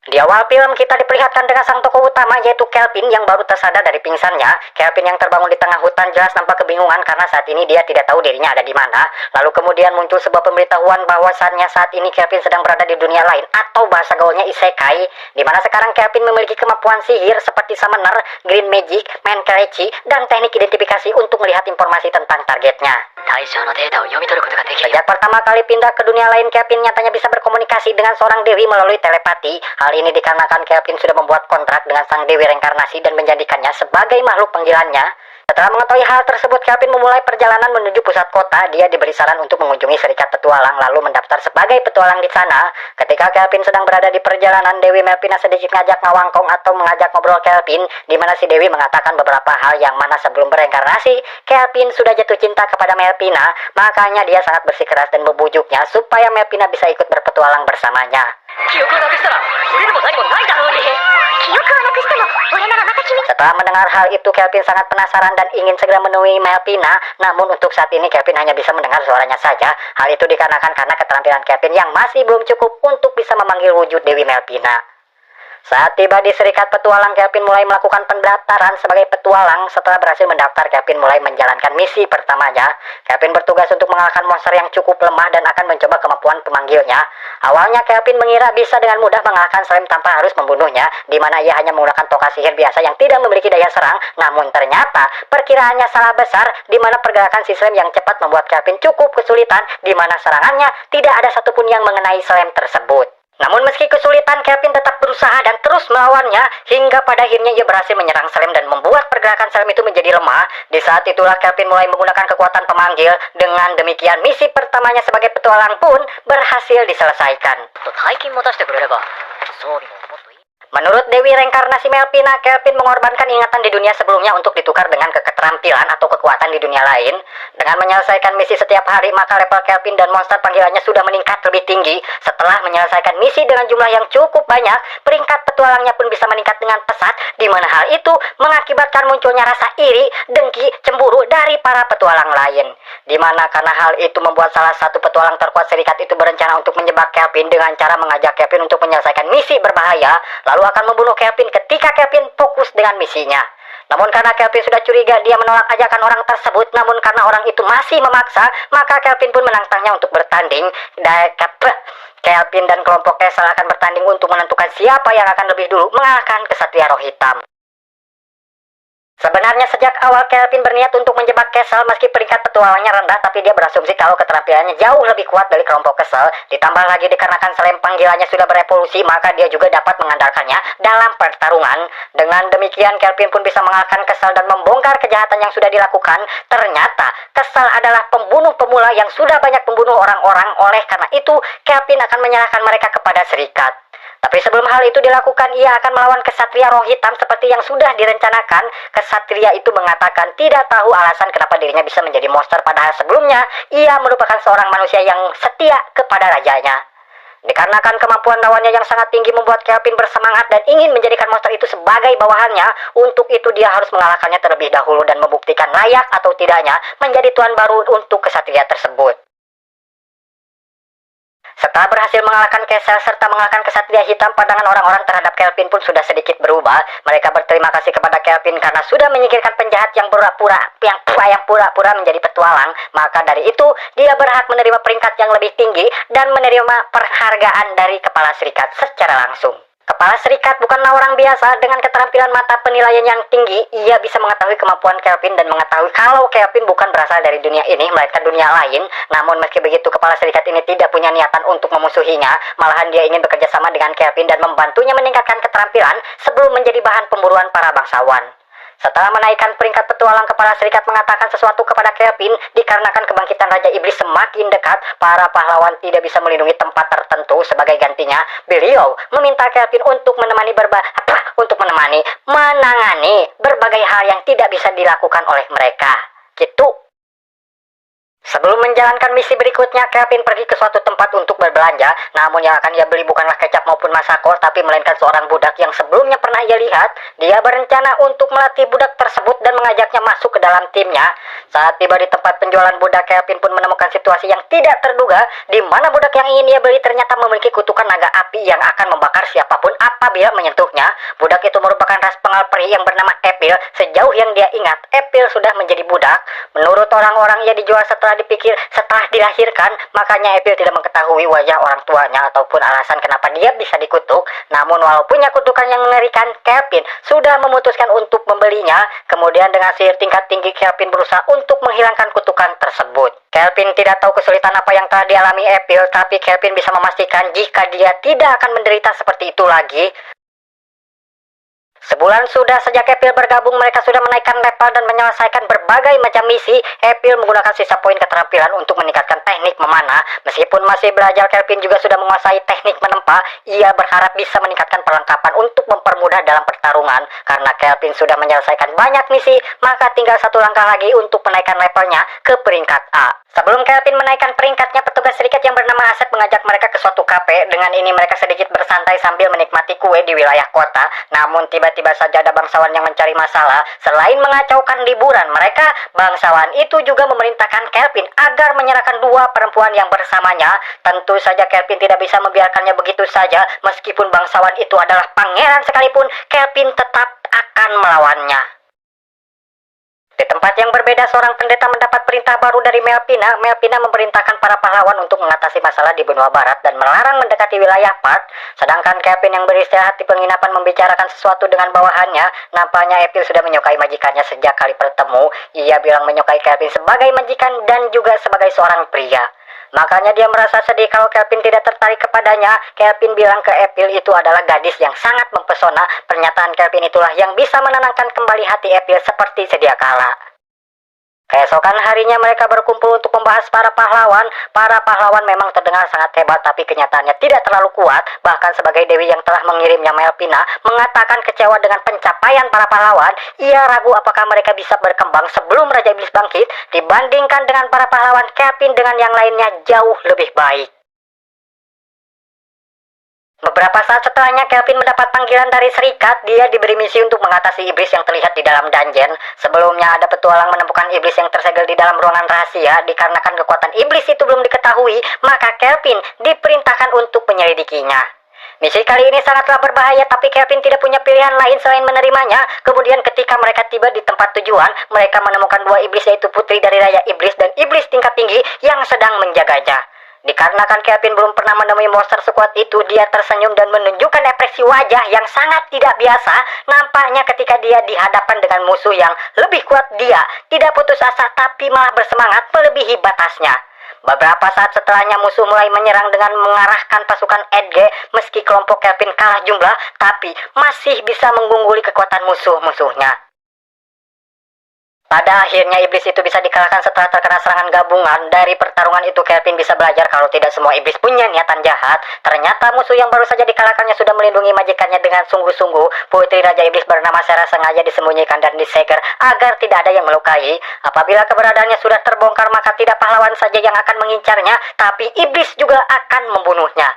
Di awal film kita diperlihatkan dengan sang tokoh utama yaitu Kelvin yang baru tersadar dari pingsannya. Kelvin yang terbangun di tengah hutan jelas nampak kebingungan karena saat ini dia tidak tahu dirinya ada di mana. Lalu kemudian muncul sebuah pemberitahuan bahwasannya saat ini Kelvin sedang berada di dunia lain atau bahasa gaulnya isekai, di mana sekarang Kelvin memiliki kemampuan sihir seperti summoner, green magic, main kelechi, dan teknik identifikasi untuk melihat informasi tentang targetnya. Sejak pertama kali pindah ke dunia lain, Kelvin nyatanya bisa berkomunikasi dengan seorang dewi melalui telepati. Hal ini dikarenakan Kelvin sudah membuat kontrak dengan sang dewi reinkarnasi dan menjadikannya sebagai makhluk panggilannya. Setelah mengetahui hal tersebut, Kelvin memulai perjalanan menuju pusat kota. Dia diberi saran untuk mengunjungi serikat petualang lalu mendaftar sebagai petualang di sana. Ketika Kelvin sedang berada di perjalanan, Dewi Melpina sedikit ngajak ngawangkong atau mengajak ngobrol Kelvin, di mana si Dewi mengatakan beberapa hal yang mana sebelum bereinkarnasi, Kelvin sudah jatuh cinta kepada Melpina. Makanya dia sangat bersikeras dan membujuknya supaya Melpina bisa ikut berpetualang bersamanya. Setelah mendengar hal itu, Kelvin sangat penasaran dan ingin segera menemui Melpina. Namun untuk saat ini Kelvin hanya bisa mendengar suaranya saja. Hal itu dikarenakan karena keterampilan Kelvin yang masih belum cukup untuk bisa memanggil wujud Dewi Melpina. Saat tiba di serikat petualang, Kelvin mulai melakukan pendaftaran sebagai petualang. Setelah berhasil mendaftar, Kelvin mulai menjalankan misi pertamanya. Kelvin bertugas untuk mengalahkan monster yang cukup lemah dan akan mencoba kemampuan pemanggilnya. Awalnya Kelvin mengira bisa dengan mudah mengalahkan slime tanpa harus membunuhnya, di mana ia hanya menggunakan tongkat sihir biasa yang tidak memiliki daya serang. Namun ternyata perkiraannya salah besar, di mana pergerakan si slime yang cepat membuat Kelvin cukup kesulitan, di mana serangannya tidak ada satupun yang mengenai slime tersebut. Namun meski kesulitan, Kelvin tetap berusaha dan terus melawannya hingga pada akhirnya ia berhasil menyerang slime dan membuat pergerakan slime itu menjadi lemah. Di saat itulah Kelvin mulai menggunakan kekuatan pemanggil. Dengan demikian misi pertamanya sebagai petualang pun berhasil diselesaikan. Menurut Dewi reinkarnasi Melpina, Kelvin mengorbankan ingatan di dunia sebelumnya untuk ditukar dengan keterampilan atau kekuatan di dunia lain. Dengan menyelesaikan misi setiap hari, maka level Kelvin dan monster panggilannya sudah meningkat lebih tinggi. Setelah menyelesaikan misi dengan jumlah yang cukup banyak, peringkat petualangnya pun bisa meningkat dengan pesat, di mana hal itu mengakibatkan munculnya rasa iri, dengki, cemburu dari para petualang lain. Di mana karena hal itu membuat salah satu petualang terkuat serikat itu berencana untuk menjebak Kelvin dengan cara mengajak Kelvin untuk menyelesaikan misi berbahaya, lalu akan membunuh Kelvin ketika Kelvin fokus dengan misinya. Namun karena Kelvin sudah curiga, dia menolak ajakan orang tersebut. Namun karena orang itu masih memaksa, maka Kelvin pun menantangnya untuk bertanding. Kelvin dan kelompok Kesal akan bertanding untuk menentukan siapa yang akan lebih dulu mengalahkan kesatria roh hitam. Sebenarnya sejak awal Kelvin berniat untuk menjebak Kesal meski peringkat petualangnya rendah, tapi dia berasumsi kalau keterampilannya jauh lebih kuat dari kelompok Kesal. Ditambah lagi dikarenakan slime panggilannya sudah berevolusi, maka dia juga dapat mengandalkannya dalam pertarungan. Dengan demikian Kelvin pun bisa mengalahkan Kesal dan membongkar kejahatan yang sudah dilakukan. Ternyata Kesal adalah pembunuh pemula yang sudah banyak membunuh orang-orang. Oleh karena itu Kelvin akan menyerahkan mereka kepada serikat. Tapi sebelum hal itu dilakukan, ia akan melawan kesatria roh hitam seperti yang sudah direncanakan. Kesatria itu mengatakan tidak tahu alasan kenapa dirinya bisa menjadi monster, padahal sebelumnya ia merupakan seorang manusia yang setia kepada rajanya. Dikarenakan kemampuan lawannya yang sangat tinggi membuat Kelvin bersemangat dan ingin menjadikan monster itu sebagai bawahannya. Untuk itu dia harus mengalahkannya terlebih dahulu dan membuktikan layak atau tidaknya menjadi tuan baru untuk kesatria tersebut. Setelah berhasil mengalahkan Kesal serta mengalahkan kesatria hitam, pandangan orang-orang terhadap Kelvin pun sudah sedikit berubah. Mereka berterima kasih kepada Kelvin karena sudah menyingkirkan penjahat yang pura-pura menjadi petualang. Maka dari itu, dia berhak menerima peringkat yang lebih tinggi dan menerima penghargaan dari kepala serikat secara langsung. Kepala serikat bukanlah orang biasa. Dengan keterampilan mata penilaian yang tinggi, ia bisa mengetahui kemampuan Kelvin dan mengetahui kalau Kelvin bukan berasal dari dunia ini, melainkan dunia lain. Namun meski begitu, kepala serikat ini tidak punya niatan untuk memusuhinya. Malahan dia ingin bekerja sama dengan Kelvin dan membantunya meningkatkan keterampilan sebelum menjadi bahan pemburuan para bangsawan. Setelah menaikkan peringkat petualang, kepala serikat mengatakan sesuatu kepada Kelvin. Dikarenakan kebangkitan Raja Iblis semakin dekat, para pahlawan tidak bisa melindungi tempat tertentu. Sebagai gantinya, beliau meminta Kelvin untuk menangani berbagai hal yang tidak bisa dilakukan oleh mereka. Gitu. Sebelum menjalankan misi berikutnya, Kelvin pergi ke suatu tempat untuk berbelanja. Namun yang akan ia beli bukanlah kecap maupun masako, tapi melainkan seorang budak yang sebelumnya pernah ia lihat. Dia berencana untuk melatih budak tersebut dan mengajaknya masuk ke dalam timnya. Saat tiba di tempat penjualan budak, Kelvin pun menemukan situasi yang tidak terduga, di mana budak yang ingin ia beli ternyata memiliki kutukan naga api yang akan membakar siapapun apabila menyentuhnya. Budak itu merupakan ras pengal peri yang bernama Epil. Sejauh yang dia ingat, Epil sudah menjadi budak. Menurut orang-orang, ia dijual setelah dilahirkan, makanya Epil tidak mengetahui wajah orang tuanya ataupun alasan kenapa dia bisa dikutuk. Namun walaupun kutukan yang mengerikan, Kelvin sudah memutuskan untuk membelinya. Kemudian dengan sihir tingkat tinggi, Kelvin berusaha untuk menghilangkan kutukan tersebut. Kelvin tidak tahu kesulitan apa yang telah dialami Epil, tapi Kelvin bisa memastikan jika dia tidak akan menderita seperti itu lagi. Sebulan sudah sejak Epil bergabung, mereka sudah menaikkan level dan menyelesaikan berbagai macam misi. Epil menggunakan sisa poin keterampilan untuk meningkatkan teknik memanah. Meskipun masih belajar, Kelvin juga sudah menguasai teknik menempa. Ia berharap bisa meningkatkan perlengkapan untuk mempermudah dalam pertarungan. Karena Kelvin sudah menyelesaikan banyak misi, maka tinggal satu langkah lagi untuk menaikkan levelnya ke peringkat A. Sebelum Kelvin menaikkan peringkatnya, petugas sedikit yang bernama Asep mengajak mereka ke suatu kafe. Dengan ini mereka sedikit bersantai sambil menikmati kue di wilayah kota. Namun tiba-tiba saja ada bangsawan yang mencari masalah. Selain mengacaukan liburan mereka, bangsawan itu juga memerintahkan Kelvin agar menyerahkan dua perempuan yang bersamanya. Tentu saja Kelvin tidak bisa membiarkannya begitu saja. Meskipun bangsawan itu adalah pangeran sekalipun, Kelvin tetap akan melawannya. Di tempat yang berbeda, seorang pendeta mendapat perintah baru dari Melpina. Melpina memerintahkan para pahlawan untuk mengatasi masalah di benua barat dan melarang mendekati wilayah Part. Sedangkan Kelvin yang beristirahat di penginapan membicarakan sesuatu dengan bawahannya. Nampaknya Epil sudah menyukai majikannya sejak kali bertemu. Ia bilang menyukai Kelvin sebagai majikan dan juga sebagai seorang pria. Makanya dia merasa sedih kalau Kelvin tidak tertarik kepadanya. Kelvin bilang ke Epil itu adalah gadis yang sangat mempesona. Pernyataan Kelvin itulah yang bisa menenangkan kembali hati Epil seperti sedia kala. Keesokan harinya mereka berkumpul untuk membahas para pahlawan. Para pahlawan memang terdengar sangat hebat, tapi kenyataannya tidak terlalu kuat. Bahkan sebagai dewi yang telah mengirimnya, Melpina mengatakan kecewa dengan pencapaian para pahlawan. Ia ragu apakah mereka bisa berkembang sebelum Raja Iblis bangkit. Dibandingkan dengan para pahlawan, Kelvin dengan yang lainnya jauh lebih baik. Beberapa saat setelahnya, Kelvin mendapat panggilan dari Serikat. Dia diberi misi untuk mengatasi iblis yang terlihat di dalam dungeon. Sebelumnya ada petualang menemukan iblis yang tersegel di dalam ruangan rahasia. Dikarenakan kekuatan iblis itu belum diketahui, maka Kelvin diperintahkan untuk menyelidikinya. Misi kali ini sangatlah berbahaya, tapi Kelvin tidak punya pilihan lain selain menerimanya. Kemudian ketika mereka tiba di tempat tujuan, mereka menemukan dua iblis, yaitu putri dari Raja Iblis dan iblis tingkat tinggi yang sedang menjaganya. Dikarenakan Kelvin belum pernah menemui monster sekuat itu, dia tersenyum dan menunjukkan ekspresi wajah yang sangat tidak biasa. Nampaknya ketika dia dihadapkan dengan musuh yang lebih kuat, dia tidak putus asa tapi malah bersemangat melebihi batasnya. Beberapa saat setelahnya musuh mulai menyerang dengan mengarahkan pasukan Edge. Meski kelompok Kelvin kalah jumlah, tapi masih bisa mengungguli kekuatan musuh-musuhnya. Pada akhirnya iblis itu bisa dikalahkan setelah terkena serangan gabungan. Dari pertarungan itu Kelvin bisa belajar kalau tidak semua iblis punya niatan jahat. Ternyata musuh yang baru saja dikalahkannya sudah melindungi majikannya dengan sungguh-sungguh. Putri Raja Iblis bernama Sera sengaja disembunyikan dan disegel agar tidak ada yang melukai. Apabila keberadaannya sudah terbongkar, maka tidak pahlawan saja yang akan mengincarnya, tapi iblis juga akan membunuhnya.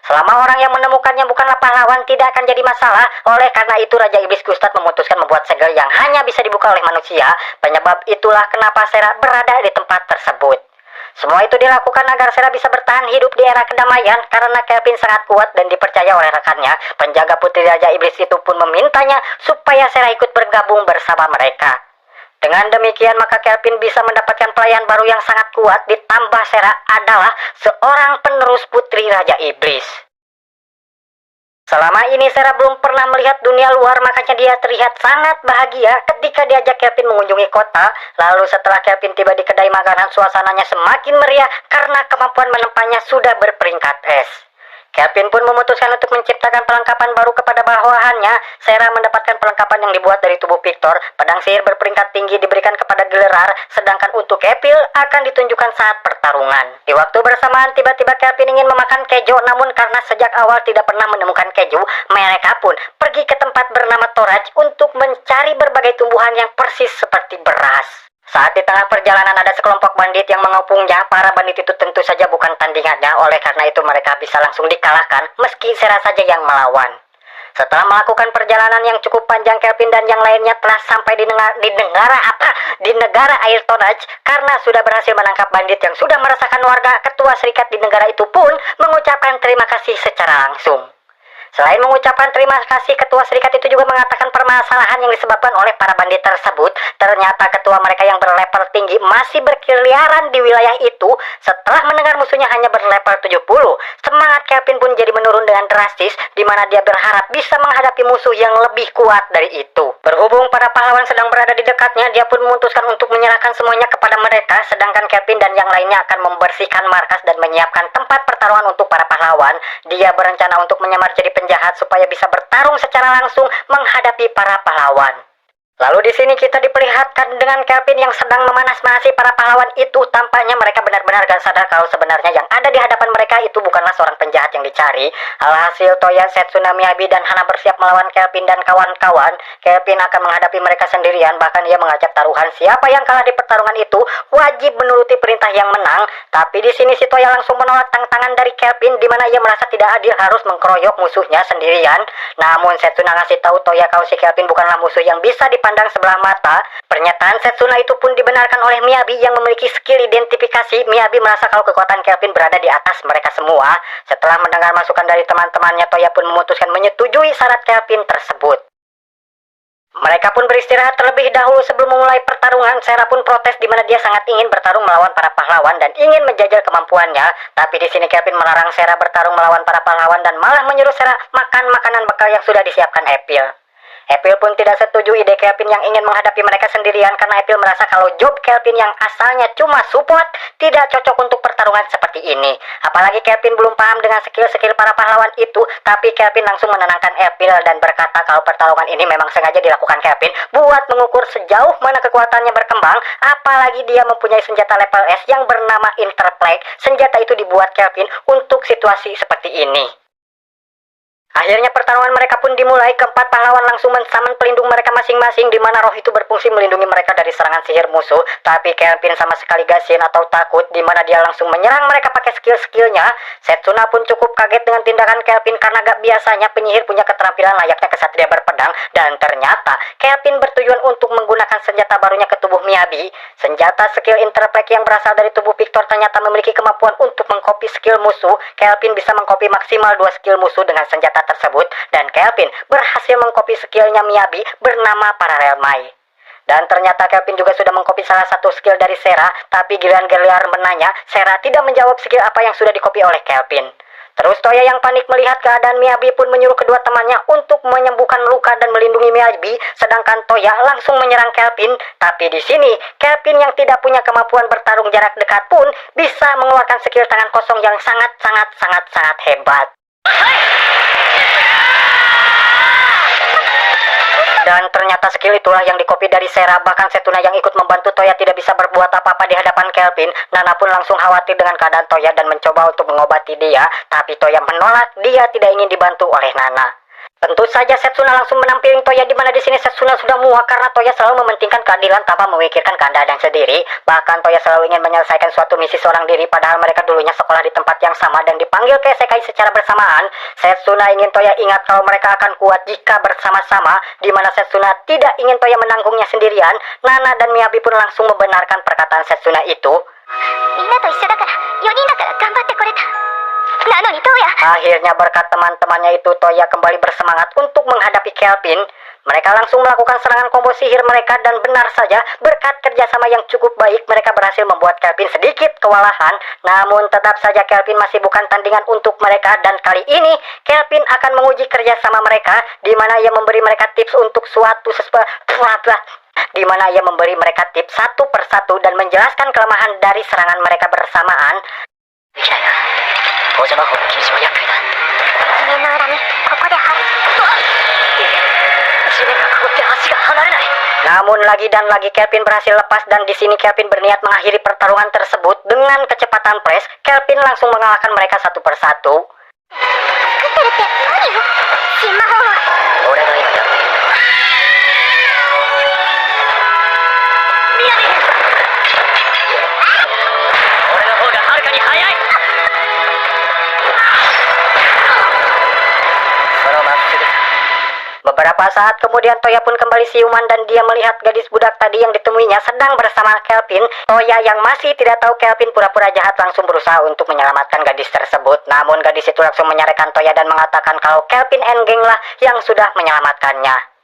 Selama orang yang menemukannya bukanlah pahlawan, tidak akan jadi masalah. Oleh karena itu Raja Iblis Gustad memutuskan membuat segel yang hanya bisa dibuka oleh manusia. Penyebab itulah kenapa Sera berada di tempat tersebut. Semua itu dilakukan agar Sera bisa bertahan hidup di era kedamaian. Karena Kelvin sangat kuat dan dipercaya oleh rekannya, penjaga putri Raja Iblis itu pun memintanya supaya Sera ikut bergabung bersama mereka. Dengan demikian maka Kelvin bisa mendapatkan pelayan baru yang sangat kuat, ditambah Sera adalah seorang penerus putri Raja Iblis. Selama ini Sera belum pernah melihat dunia luar, makanya dia terlihat sangat bahagia ketika diajak Kelvin mengunjungi kota. Lalu setelah Kelvin tiba di kedai makanan, suasananya semakin meriah karena kemampuan menempanya sudah berperingkat S. Kelvin pun memutuskan untuk menciptakan perlengkapan baru kepada bawahannya. Sera mendapatkan perlengkapan yang dibuat dari tubuh Victor. Pedang sihir berperingkat tinggi diberikan kepada Gelerar, sedangkan untuk Epil akan ditunjukkan saat pertarungan. Di waktu bersamaan tiba-tiba Kelvin ingin memakan keju, namun karena sejak awal tidak pernah menemukan keju, mereka pun pergi ke tempat bernama Toraj untuk mencari berbagai tumbuhan yang persis seperti beras. Saat di tengah perjalanan ada sekelompok bandit yang mengepungnya, para bandit itu tentu saja bukan tandingannya, oleh karena itu mereka bisa langsung dikalahkan meski Sera saja yang melawan. Setelah melakukan perjalanan yang cukup panjang, Kelvin dan yang lainnya telah sampai di negara Air Tonaj karena sudah berhasil menangkap bandit yang sudah meresahkan warga. Ketua serikat di negara itu pun mengucapkan terima kasih secara langsung. Selain mengucapkan terima kasih, ketua serikat itu juga mengatakan permasalahan yang disebabkan oleh para bandit tersebut. Ternyata ketua mereka yang berlevel tinggi masih berkeliaran di wilayah itu. Setelah mendengar musuhnya hanya berlevel 70, semangat Kelvin pun jadi menurun dengan drastis, di mana dia berharap bisa menghadapi musuh yang lebih kuat dari itu. Berhubung para pahlawan sedang berada di dekatnya, dia pun memutuskan untuk menyerahkan semuanya kepada mereka, sedangkan Kelvin dan yang lainnya akan membersihkan markas dan menyiapkan tempat pertarungan untuk para pahlawan. Dia berencana untuk menyamar jadi penjahat supaya bisa bertarung secara langsung menghadapi para pahlawan. Lalu di sini kita diperlihatkan dengan Kelvin yang sedang memanas-manasi para pahlawan itu. Tampaknya mereka benar-benar gak sadar kalau sebenarnya yang ada di hadapan mereka itu bukanlah seorang penjahat yang dicari. Alhasil Toya, Setsuna, Miyabi, dan Hana bersiap melawan Kelvin dan kawan-kawan. Kelvin akan menghadapi mereka sendirian, bahkan ia mengajak taruhan siapa yang kalah di pertarungan itu wajib menuruti perintah yang menang. Tapi di sini si Toya langsung menolak tantangan dari Kelvin, di mana ia merasa tidak adil harus mengkeroyok musuhnya sendirian. Namun Setsuna ngasih tahu Toya kalau si Kelvin bukanlah musuh yang bisa dipandang sebelah mata. Pernyataan Setsuna itu pun dibenarkan oleh Miyabi yang memiliki skill identifikasi. Miyabi merasa kalau kekuatan Kelvin berada di atas mereka semua. Setelah mendengar masukan dari teman-temannya, Toya pun memutuskan menyetujui syarat Kelvin tersebut. Mereka pun beristirahat terlebih dahulu sebelum memulai pertarungan. Sera pun protes di mana dia sangat ingin bertarung melawan para pahlawan dan ingin menjajal kemampuannya. Tapi di sini Kelvin melarang Sera bertarung melawan para pahlawan dan malah menyuruh Sera makan makanan bekal yang sudah disiapkan Epil. Epil pun tidak setuju ide Kelvin yang ingin menghadapi mereka sendirian karena Epil merasa kalau job Kelvin yang asalnya cuma support tidak cocok untuk pertarungan seperti ini. Apalagi Kelvin belum paham dengan skill-skill para pahlawan itu, tapi Kelvin langsung menenangkan Epil dan berkata kalau pertarungan ini memang sengaja dilakukan Kelvin buat mengukur sejauh mana kekuatannya berkembang. Apalagi dia mempunyai senjata level S yang bernama Interplague. Senjata itu dibuat Kelvin untuk situasi seperti ini. Akhirnya pertarungan mereka pun dimulai. Keempat pahlawan langsung mensaman pelindung mereka masing-masing, di mana roh itu berfungsi melindungi mereka dari serangan sihir musuh. Tapi Kelvin sama sekali gak sian atau takut, di mana dia langsung menyerang mereka pakai skill-skillnya. Setsuna pun cukup kaget dengan tindakan Kelvin karena gak biasanya penyihir punya keterampilan layaknya kesatria berpedang. Dan ternyata Kelvin bertujuan untuk menggunakan senjata barunya ke tubuh Miyabi. Senjata skill Interplague yang berasal dari tubuh Victor ternyata memiliki kemampuan untuk mengcopy skill musuh. Kelvin bisa mengcopy maksimal 2 skill musuh dengan senjata tersebut, dan Kelvin berhasil mengcopy skillnya Miyabi bernama Parallel Mai. Dan ternyata Kelvin juga sudah mengcopy salah satu skill dari Sera, tapi giliran Geliar menanya, Sera tidak menjawab skill apa yang sudah dicopy oleh Kelvin. Terus Toya yang panik melihat keadaan Miyabi pun menyuruh kedua temannya untuk menyembuhkan luka dan melindungi Miyabi, sedangkan Toya langsung menyerang Kelvin. Tapi di sini Kelvin yang tidak punya kemampuan bertarung jarak dekat pun bisa mengeluarkan skill tangan kosong yang sangat hebat. Dan ternyata skill itulah yang dikopi dari Sera. Bahkan Setsuna yang ikut membantu Toya tidak bisa berbuat apa-apa di hadapan Kelvin. Nana pun langsung khawatir dengan keadaan Toya dan mencoba untuk mengobati dia. Tapi Toya menolak, dia tidak ingin dibantu oleh Nana. Tentu saja Setsuna langsung menampilin Toya, di mana di sini Setsuna sudah muak karena Toya selalu mementingkan keadilan tanpa memikirkan keadaan sendiri. Bahkan Toya selalu ingin menyelesaikan suatu misi seorang diri, padahal mereka dulunya sekolah di tempat yang sama dan dipanggil ke Isekai secara bersamaan. Setsuna ingin Toya ingat kalau mereka akan kuat jika bersama-sama, di mana Setsuna tidak ingin Toya menanggungnya sendirian. Nana dan Miyabi pun langsung membenarkan perkataan Setsuna itu. Akhirnya berkat teman-temannya itu, Toya kembali bersemangat untuk menghadapi Kelvin. Mereka langsung melakukan serangan combo sihir mereka, dan benar saja berkat kerjasama yang cukup baik mereka berhasil membuat Kelvin sedikit kewalahan. Namun tetap saja Kelvin masih bukan tandingan untuk mereka, dan kali ini Kelvin akan menguji kerjasama mereka, di mana ia memberi mereka tips untuk di mana ia memberi mereka tips satu persatu dan menjelaskan kelemahan dari serangan mereka bersamaan. Namun lagi dan lagi Kelvin berhasil lepas, dan di sini Kelvin berniat mengakhiri pertarungan tersebut dengan kecepatan press. Kelvin langsung mengalahkan mereka satu persatu. Beberapa saat kemudian Toya pun kembali siuman dan dia melihat gadis budak tadi yang ditemuinya sedang bersama Kelvin. Toya yang masih tidak tahu Kelvin pura-pura jahat langsung berusaha untuk menyelamatkan gadis tersebut. Namun gadis itu langsung menyerahkan Toya dan mengatakan kalau Kelvin and geng lah yang sudah menyelamatkannya.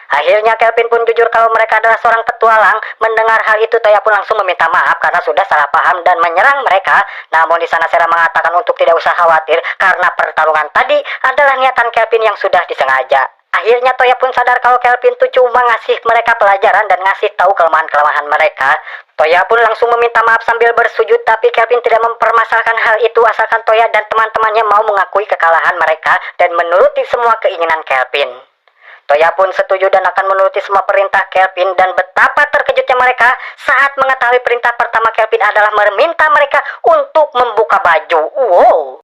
Akhirnya Kelvin pun jujur kalau mereka adalah seorang petualang. Mendengar hal itu Toya pun langsung meminta maaf karena sudah salah paham dan menyerang mereka. Namun di sana Sera mengatakan untuk tidak usah khawatir karena pertarungan tadi adalah niatan Kelvin yang sudah disengaja. Akhirnya Toya pun sadar kalau Kelvin tuh cuma ngasih mereka pelajaran dan ngasih tahu kelemahan-kelemahan mereka. Toya pun langsung meminta maaf sambil bersujud, tapi Kelvin tidak mempermasalahkan hal itu asalkan Toya dan teman-temannya mau mengakui kekalahan mereka dan menuruti semua keinginan Kelvin. Toya pun setuju dan akan menuruti semua perintah Kelvin dan betapa terkejutnya mereka saat mengetahui perintah pertama Kelvin adalah meminta mereka untuk membuka baju. Wow!